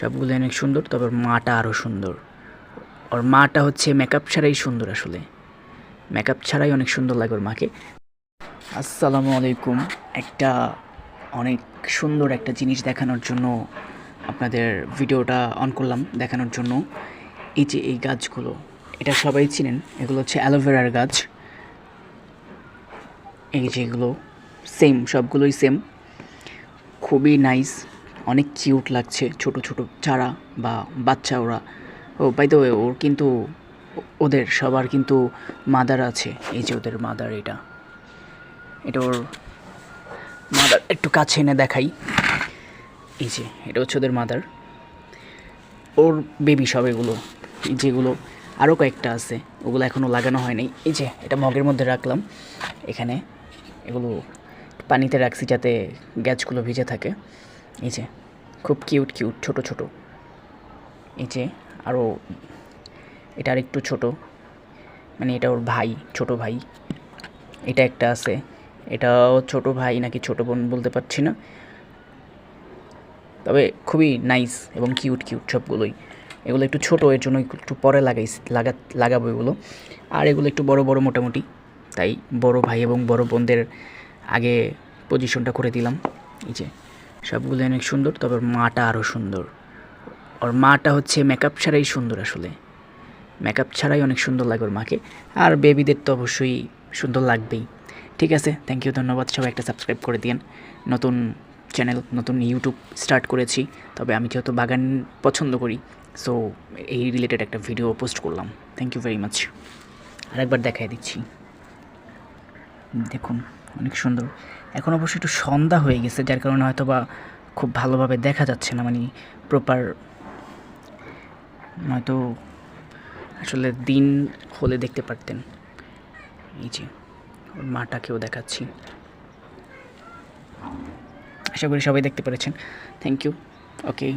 সবগুলো অনেক সুন্দর, তবে ওর মাটা আরও সুন্দর। ওর মাটা হচ্ছে মেকআপ ছাড়াই সুন্দর, আসলে মেকআপ ছাড়াই অনেক সুন্দর লাগে ওর মাকে। আসসালামু আলাইকুম। একটা অনেক সুন্দর একটা জিনিস দেখানোর জন্য আপনাদের ভিডিওটা অন করলাম, দেখানোর জন্য। এই যে এই গাছগুলো, এটা সবাই চিনেন, এগুলো হচ্ছে অ্যালোভেরার গাছ। এই যে এগুলো সেম, সবগুলোই সেম, খুবই নাইস, অনেক কিউট লাগছে। ছোট ছোট চারা বা বাচ্চা ওরা। ও বাই দ্য ওয়ে, ওর কিন্তু ওদের সবার কিন্তু মাদার আছে। এই যে ওদের মাদার, এটা ওর মাদার। একটু কাছে এনে দেখাই। এই যে এটা হচ্ছে ওদের মাদার, ওর বেবি সব এগুলো। যেগুলো আরও কয়েকটা আছে, ওগুলো এখনও লাগানো হয়নি। এই যে এটা মগের মধ্যে রাখলাম, এখানে এগুলো পানিতে রাখছি যাতে গাছগুলো ভিজে থাকে। এই যে খুব কিউট কিউট ছোট ছোট। এই যে আরও এটা আর একটু ছোটো, মানে এটা ওর ভাই, ছোট ভাই। এটা একটা আছে, এটাও ছোট ভাই নাকি ছোট বোন বলতে পারছি না, তবে খুবই নাইস এবং কিউট কিউট সবগুলোই। এগুলো একটু ছোটো, এর জন্য একটু পরে লাগাবো এগুলো। আর এগুলো একটু বড় বড় মোটামুটি, তাই বড় ভাই এবং বড় বোনদের আগে পজিশনটা করে দিলাম। এই যে সবগুলো অনেক সুন্দর, তবে ওর মাটা আরও সুন্দর। ওর মাটা হচ্ছে মেকআপ ছাড়াই সুন্দর, আসলে মেকআপ ছাড়াই অনেক সুন্দর লাগে ওর মাকে। আর বেবিদের তো অবশ্যই সুন্দর লাগবেই। ঠিক আছে, থ্যাংক ইউ, ধন্যবাদ। সবাই একটা সাবস্ক্রাইব করে দিন। নতুন চ্যানেল, নতুন ইউটিউব স্টার্ট করেছি, তবে আমি যেহেতু বাগান পছন্দ করি, সো এই রিলেটেড একটা ভিডিও পোস্ট করলাম। Thank you very much. আরেকবার দেখাই দিচ্ছি, দেখুন অনেক সুন্দর। এখন অবশ্যই একটু সন্ধ্যা হয়ে গেছে, যার কারণে হয়তো বা খুব ভালোভাবে দেখা যাচ্ছে না, মানে প্রপার, নয়তো আসলে দিন হলে দেখতে পারতেন। এই যে ওর মাটাকেও দেখাচ্ছি, আশা করি সবাই দেখতে পেরেছেন। Thank you, okay.